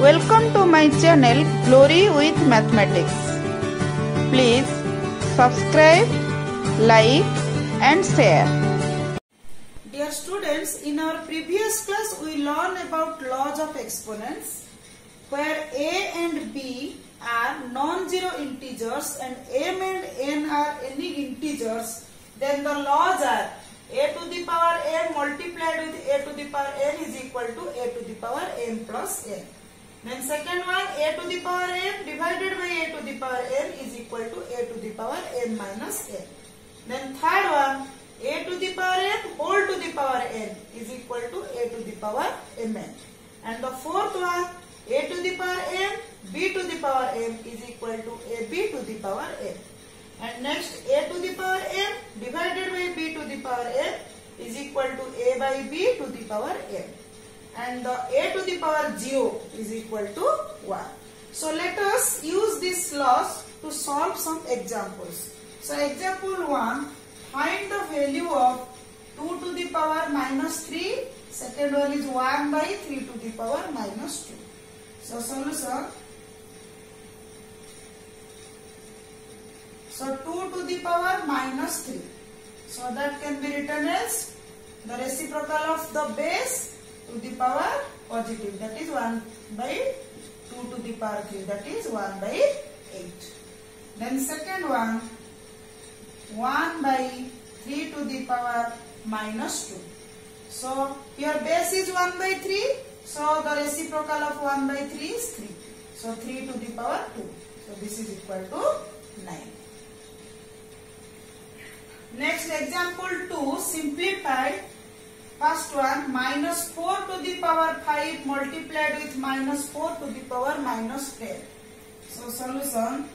Welcome to my channel Glory with Mathematics. Please subscribe, like and share. Dear students, in our previous class we learned about laws of exponents where a and b are non-zero integers and m and n are any integers. Then the laws are a to the power m multiplied with a to the power n is equal to a to the power m plus n. Then second one, a to the power m divided by a to the power n is equal to a to the power m minus n. Then third one, a to the power n whole to the power n is equal to a to the power mn. And the fourth one, a to the power m b to the power m is equal to ab to the power m. And next, a to the power m divided by b to the power m is equal to a by b to the power m. And the a to the power 0 is equal to 1. So let us use these laws to solve some examples. So example 1, find the value of 2 to the power minus 3. Second one is 1 by 3 to the power minus 2. So solution. So 2 to the power minus 3. So that can be written as the reciprocal of the base to the power positive, that is 1 by 2 to the power 3, that is 1 by 8. Then second one, 1 by 3 to the power minus 2. So here base is 1 by 3, so the reciprocal of 1 by 3 is 3. So 3 to the power 2. So this is equal to 9. Next example 2, simplify. First one, minus 4 to the power 5 multiplied with minus 4 to the power minus 10. So solution.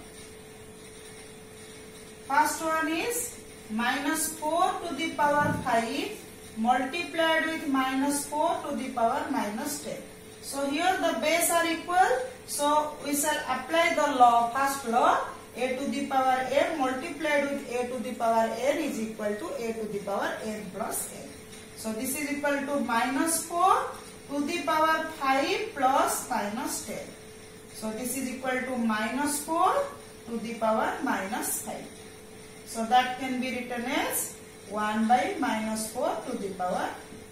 First one is minus 4 to the power 5 multiplied with minus 4 to the power minus 10. So here the base are equal. So we shall apply the law, first law, a to the power m multiplied with a to the power n is equal to a to the power n plus n. So this is equal to minus 4 to the power 5 plus minus 10. So this is equal to minus 4 to the power minus 5. So that can be written as 1 by minus 4 to the power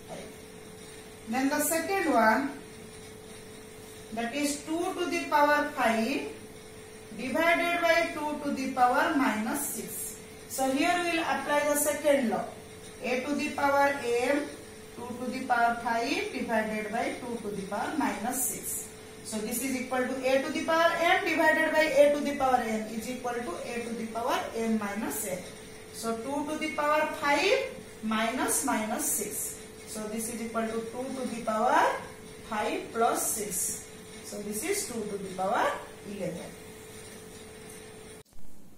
5. Then the second one, that is 2 to the power 5 divided by 2 to the power minus 6. So here we will apply the second law. A to the power m 2 to the power 5 divided by 2 to the power minus 6. So this is equal to a to the power m divided by a to the power n is equal to a to the power m minus n. So 2 to the power 5 minus 6. So this is equal to 2 to the power 5 plus 6. So this is 2 to the power 11.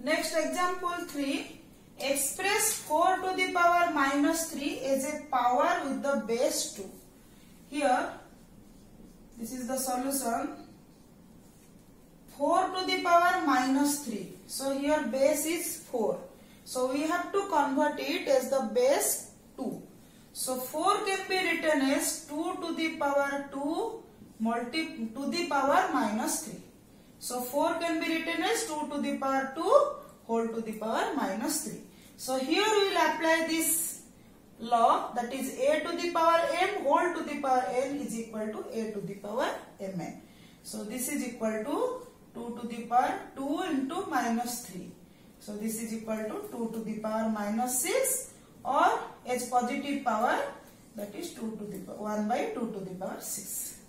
Next example 3. Express 4 to the power minus 3 as a power with the base 2. Here, this is the solution. 4 to the power minus 3. So here base is 4. So we have to convert it as the base 2. So 4 can be written as 2 to the power 2 to the power minus 3. So 4 can be written as 2 to the power 2 whole to the power minus 3. So here we will apply this law, that is a to the power m whole to the power n is equal to a to the power mn. So this is equal to 2 to the power 2 into minus 3. So this is equal to 2 to the power minus 6 or as positive power, that is 2 to the power 1 by 2 to the power 6.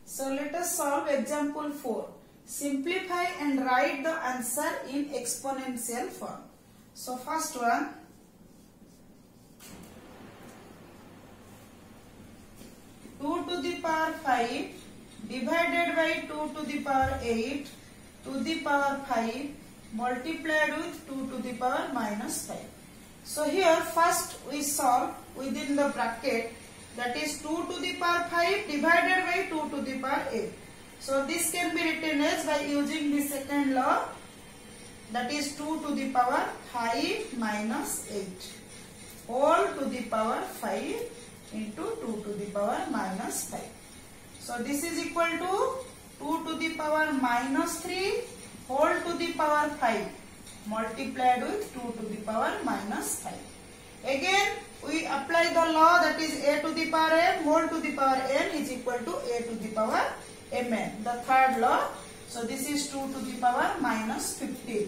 So let us solve example 4. Simplify and write the answer in exponential form. So first one, 2 to the power 5 divided by 2 to the power 8 to the power 5 multiplied with 2 to the power minus 5. So here first we solve within the bracket, that is 2 to the power 5 divided by 2 to the power 8. So this can be written as by using the second law, that is 2 to the power 5 minus 8 whole to the power 5 into 2 to the power minus 5. So this is equal to 2 to the power minus 3 whole to the power 5 multiplied with 2 to the power minus 5. Again we apply the law, that is a to the power n whole to the power n is equal to a to the power mn, the third law. So this is 2 to the power minus 15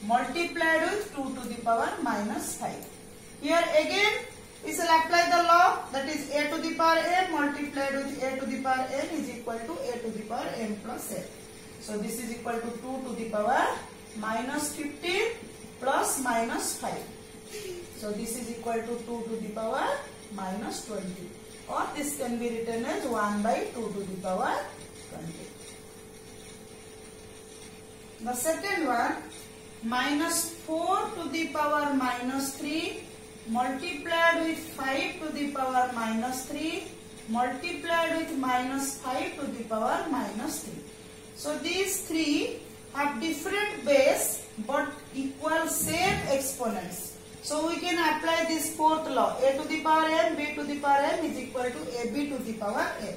multiplied with 2 to the power minus 5. Here again we shall apply the law, that is a to the power n multiplied with a to the power n is equal to a to the power n plus n. So this is equal to 2 to the power minus 15 plus minus 5. So this is equal to 2 to the power minus 20, or this can be written as 1 by 2 to the power 20. The second one, minus 4 to the power minus 3 multiplied with 5 to the power minus 3 multiplied with minus 5 to the power minus 3. So these three have different base but equal same exponents. So we can apply this fourth law, a to the power n, b to the power n is equal to ab to the power n.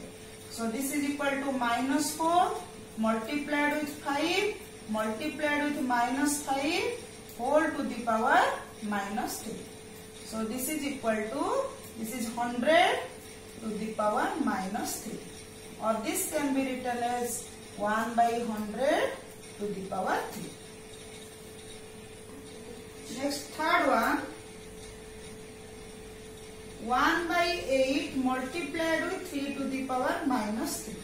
So this is equal to minus 4 multiplied with 5 multiplied with minus 5 whole to the power minus 3. So this is equal to, this is 100 to the power minus 3, or this can be written as 1 by 100 to the power 3. Next, third one, 1 by 8 multiplied with 3 to the power minus 3.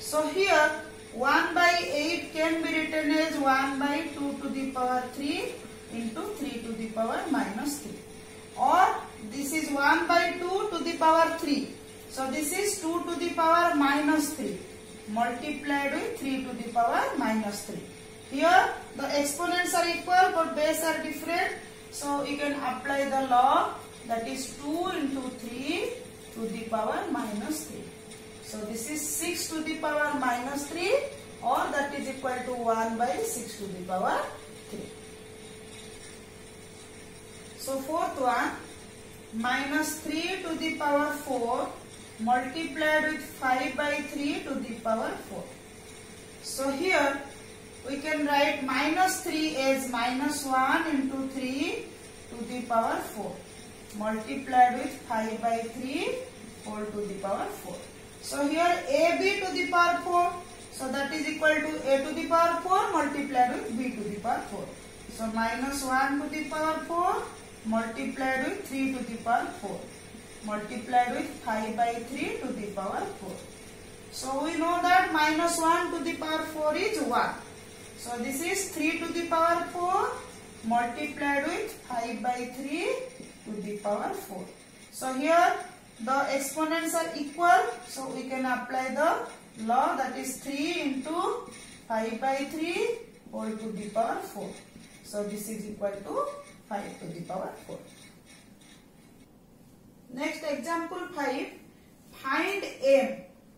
So here 1 by 8 can be written as 1 by 2 to the power 3 into 3 to the power minus 3, or this is 1 by 2 to the power 3. So this is 2 to the power minus 3 multiplied with 3 to the power minus 3. Here the exponents are equal but base are different. So you can apply the law, that is 2 into 3 to the power minus 3. So this is 6 to the power minus 3, or that is equal to 1 by 6 to the power 3. So fourth one, minus 3 to the power 4 multiplied with 5 by 3 to the power 4. So here we can write minus 3 as minus 1 into 3 to the power 4 multiplied with 5 by 3 whole to the power 4. So here ab to the power 4, so that is equal to a to the power 4 multiplied with b to the power 4. So minus 1 to the power 4 multiplied with 3 to the power 4 multiplied with 5 by 3 to the power 4. So we know that minus 1 to the power 4 is 1. So this is 3 to the power 4 multiplied with 5 by 3 to the power 4. So here the exponents are equal, so we can apply the law, that is 3 into 5 by 3 whole to the power 4. So this is equal to 5 to the power 4. Next, example 5, find m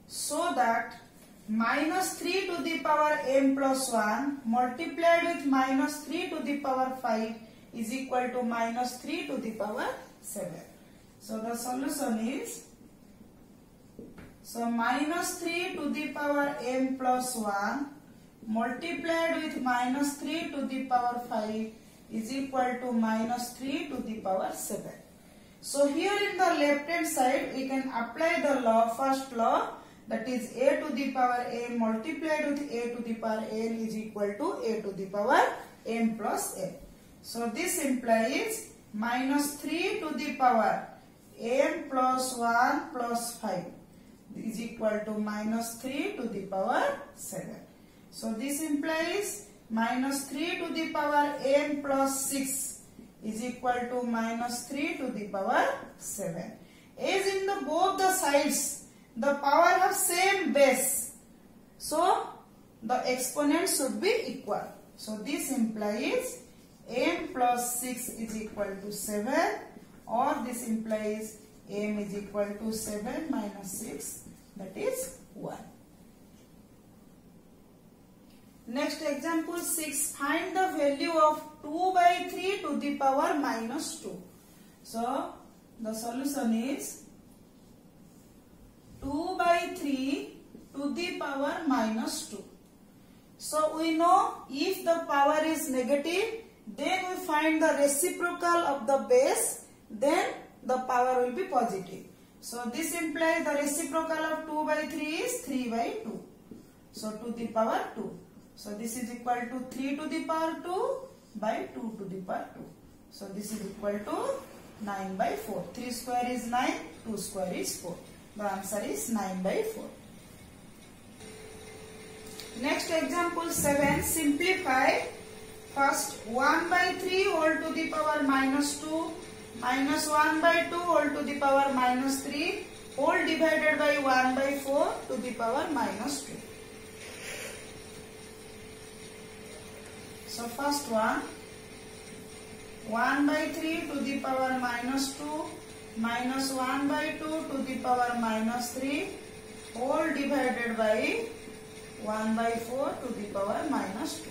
so that minus 3 to the power m plus 1 multiplied with minus 3 to the power 5 is equal to minus 3 to the power 7. So the solution is, so minus 3 to the power m plus 1 multiplied with minus 3 to the power 5 is equal to minus 3 to the power 7. So here in the left hand side we can apply the law, first law, that is a to the power m multiplied with a to the power n is equal to a to the power m plus n. So this implies minus 3 to the power m plus 1 plus 5 is equal to minus 3 to the power 7. So this implies minus 3 to the power n plus 6 is equal to minus 3 to the power 7. As in the both the sides the power have same base, so the exponents should be equal. So this implies m plus 6 is equal to 7, or this implies m is equal to 7 minus 6, that is 1. Next, example 6, find the value of 2 by 3 to the power minus 2. So the solution is 2 by 3 power minus 2. So we know if the power is negative, then we find the reciprocal of the base, then the power will be positive. So this implies the reciprocal of 2 by 3 is 3 by 2. So to the power 2. So this is equal to 3 to the power 2 by 2 to the power 2. So this is equal to 9 by 4. 3 square is 9, 2 square is 4. The answer is 9 by 4. Next example 7. Simplify. First 1 by 3 whole to the power minus 2 minus 1 by 2 whole to the power minus 3 whole divided by 1 by 4 to the power minus 2. So first one, 1 by 3 to the power minus 2 minus 1 by 2 to the power minus 3 whole divided by 1 by 4 to the power minus 2.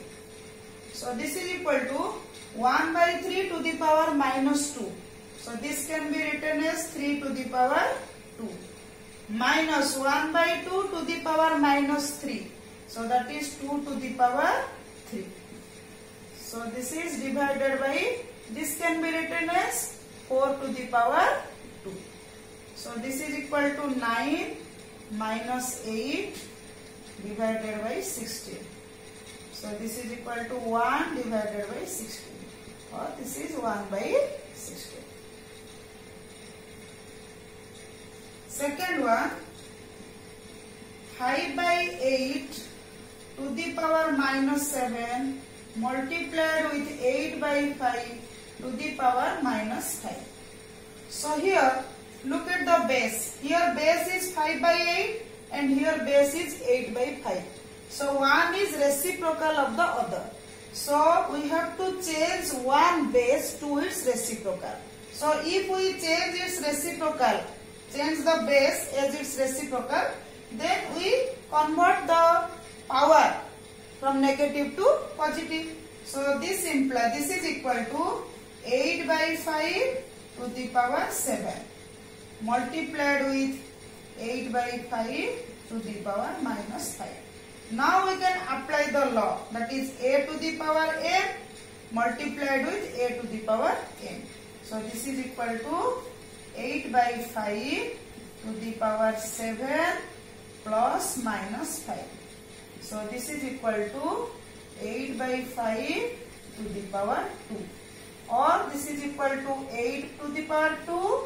So this is equal to 1 by 3 to the power minus 2. So this can be written as 3 to the power 2 minus 1 by 2 to the power minus 3. So that is 2 to the power 3. So this is divided by, this can be written as 4 to the power 2. So this is equal to 9 minus 8 divided by 16. So this is equal to 1 divided by 16, or this is 1 by 16. Second one, 5 by 8 to the power minus 7 multiplied with 8 by 5 to the power minus 5. So here look at the base. Here base is 5 by 8 and here base is 8 by 5. So one is reciprocal of the other. So we have to change one base to its reciprocal. So if we change its reciprocal, change the base as its reciprocal, then we convert the power from negative to positive. So this implies this is equal to 8 by 5 to the power 7 multiplied with 8 by 5 to the power minus 5. Now we can apply the law, that is a to the power n multiplied with a to the power n. So this is equal to 8 by 5 to the power 7 plus minus 5. So this is equal to 8 by 5 to the power 2, or this is equal to 8 to the power 2,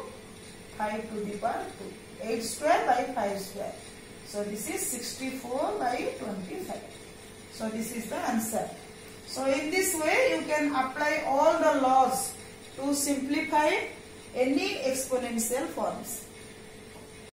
5 to the power 2. 8 square by 5 square. So this is 64 by 25. So this is the answer. So in this way you can apply all the laws to simplify any exponential forms.